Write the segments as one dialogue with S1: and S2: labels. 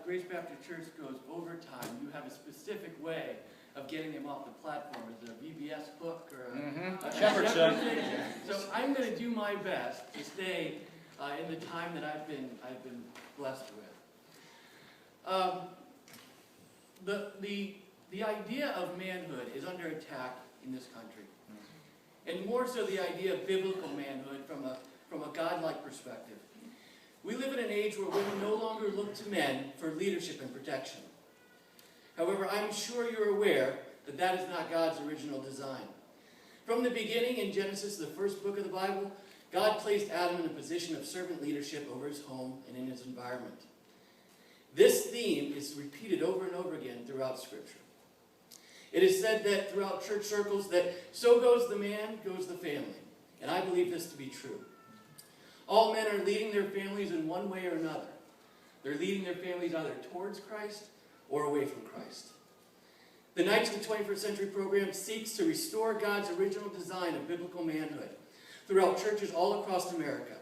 S1: Grace Baptist Church goes overtime, you have a specific way of getting them off the platform. Is it a VBS hook or a shepherd hook? So I'm going to do my best to stay in the time that I've been blessed with. The idea of manhood is under attack in this country, and more so the idea of biblical manhood from a godlike perspective. We live in an age where women no longer look to men for leadership and protection. However, I'm sure you're aware that that is not God's original design. From the beginning, in Genesis, the first book of the Bible, God placed Adam in a position of servant leadership over his home and in his environment. This theme is repeated over and over again throughout Scripture. It is said that throughout church circles that so goes the man, goes the family. And I believe this to be true. All men are leading their families in one way or another. They're leading their families either towards Christ or away from Christ. The Knights of the 21st Century program seeks to restore God's original design of biblical manhood throughout churches all across America,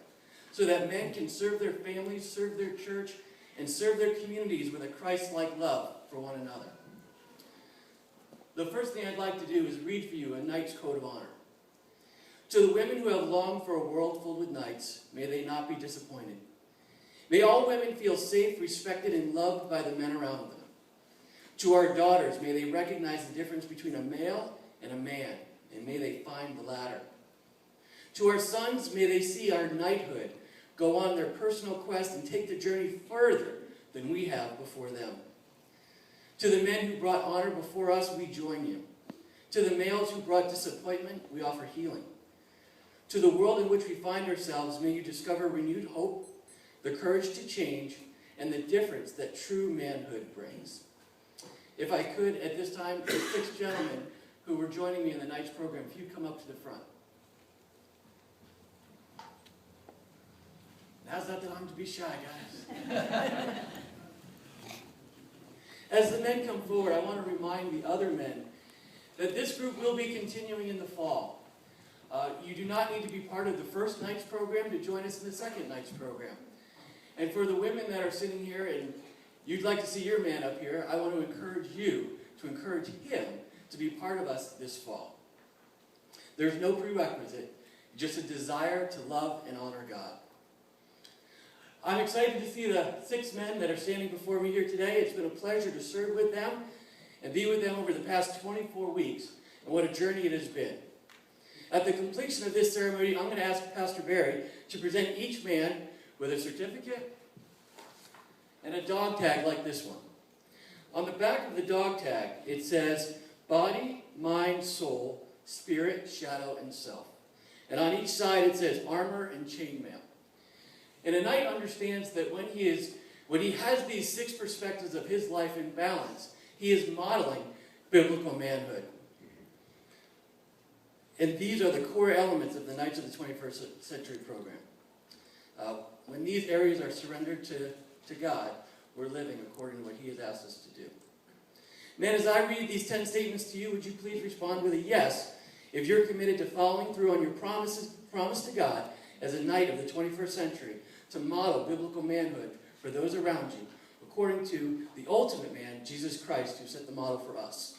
S1: so that men can serve their families, serve their church, and serve their communities with a Christ-like love for one another. The first thing I'd like to do is read for you a Knight's Code of Honor. To the women who have longed for a world filled with knights, may they not be disappointed. May all women feel safe, respected, and loved by the men around them. To our daughters, may they recognize the difference between a male and a man, and may they find the latter. To our sons, may they see our knighthood, go on their personal quest, and take the journey further than we have before them. To the men who brought honor before us, we join you. To the males who brought disappointment, we offer healing. To the world in which we find ourselves, may you discover renewed hope, the courage to change, and the difference that true manhood brings. If I could, at this time, the 6 gentlemen who were joining me in the Knights program, if you'd come up to the front. Now's not the time to be shy, guys. As the men come forward, I want to remind the other men that this group will be continuing in the fall. You do not need to be part of the first Knights program to join us in the second Knights program. And for the women that are sitting here and you'd like to see your man up here, I want to encourage you to encourage him to be part of us this fall. There's no prerequisite, just a desire to love and honor God. I'm excited to see the 6 men that are standing before me here today. It's been a pleasure to serve with them and be with them over the past 24 weeks, and what a journey it has been. At the completion of this ceremony, I'm going to ask Pastor Barry to present each man with a certificate and a dog tag like this one. On the back of the dog tag, it says, body, mind, soul, spirit, shadow, and self. And on each side, it says armor and chainmail. And a knight understands that when he has these 6 perspectives of his life in balance, he is modeling biblical manhood. And these are the core elements of the Knights of the 21st Century program. When these areas are surrendered to God, we're living according to what he has asked us to do. Men, as I read these 10 statements to you, would you please respond with a yes if you're committed to following through on your promise to God as a knight of the 21st century to model biblical manhood for those around you, according to the ultimate man, Jesus Christ, who set the model for us.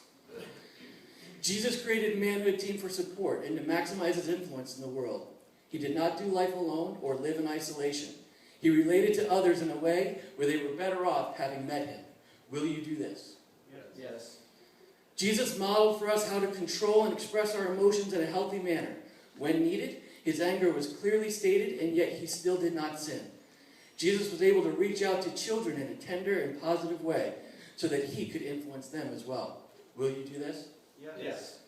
S1: Jesus created a manhood team for support and to maximize his influence in the world. He did not do life alone or live in isolation. He related to others in a way where they were better off having met him. Will you do this?
S2: Yes.
S1: Jesus modeled for us how to control and express our emotions in a healthy manner. When needed, his anger was clearly stated, and yet he still did not sin. Jesus was able to reach out to children in a tender and positive way so that he could influence them as well. Will you do this?
S2: Yes.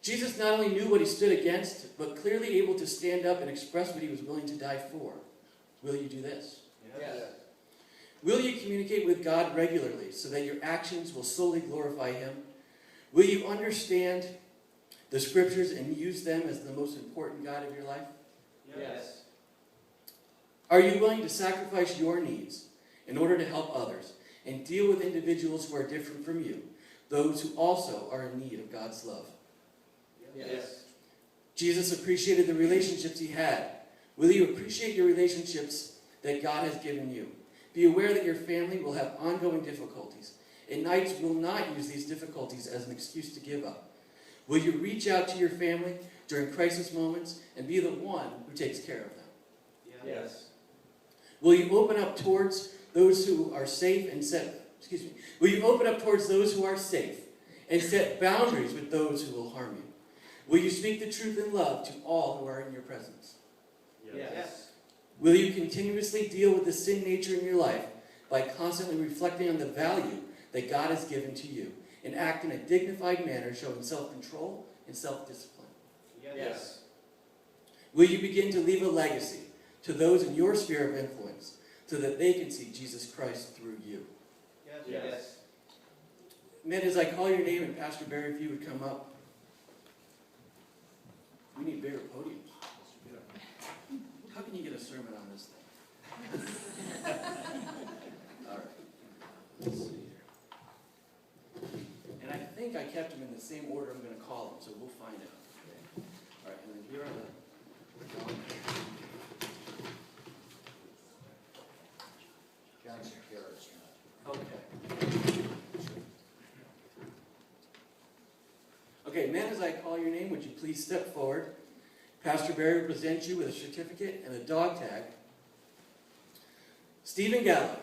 S1: Jesus not only knew what he stood against, but clearly able to stand up and express what he was willing to die for. Will you do this?
S2: Yes.
S1: Will you communicate with God regularly so that your actions will solely glorify him? Will you understand the scriptures and use them as the most important guide of your life?
S2: Yes.
S1: Are you willing to sacrifice your needs in order to help others and deal with individuals who are different from you, those who also are in need of God's love?
S2: Yes.
S1: Jesus appreciated the relationships he had. Will you appreciate your relationships that God has given you? Be aware that your family will have ongoing difficulties, and knights will not use these difficulties as an excuse to give up. Will you reach out to your family during crisis moments and be the one who takes care of them?
S2: Yes.
S1: Will you open up towards those who are safe and will you open up towards those who are safe and set boundaries with those who will harm you? Will you speak the truth in love to all who are in your presence?
S2: Yes.
S1: Will you continuously deal with the sin nature in your life by constantly reflecting on the value that God has given to you and act in a dignified manner, showing self-control and self-discipline?
S2: Yes.
S1: Will you begin to leave a legacy to those in your sphere of influence so that they can see Jesus Christ through you?
S2: Yes.
S1: Men, as I call your name, and Pastor Barry, if you would come up. We need bigger podiums. How can you get a sermon on this thing? All right. Let's see here. And I think I kept them in the same order I'm going to call them, so we'll find out. All right, and then here are the... Okay. Okay, men, as I call your name, would you please step forward? Pastor Barry will present you with a certificate and a dog tag. Stephen Gallo.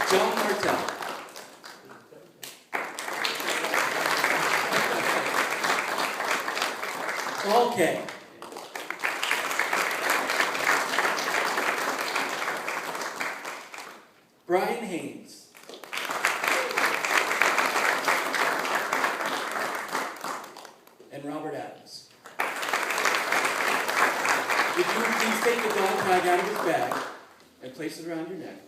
S1: John Martell. Paul K. Brian Haynes. And Robert Adams. If you would please take the dog tag out of his bag and place it around your neck.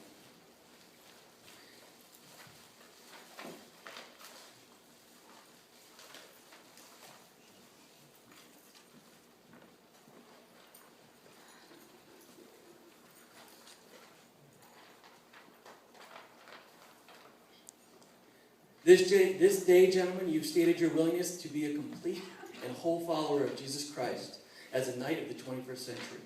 S1: This day, gentlemen, you've stated your willingness to be a complete and whole follower of Jesus Christ as a knight of the 21st century.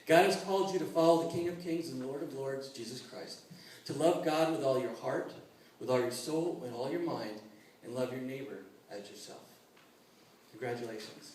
S1: God has called you to follow the King of Kings and Lord of Lords, Jesus Christ, to love God with all your heart, with all your soul, and all your mind, and love your neighbor as yourself. Congratulations.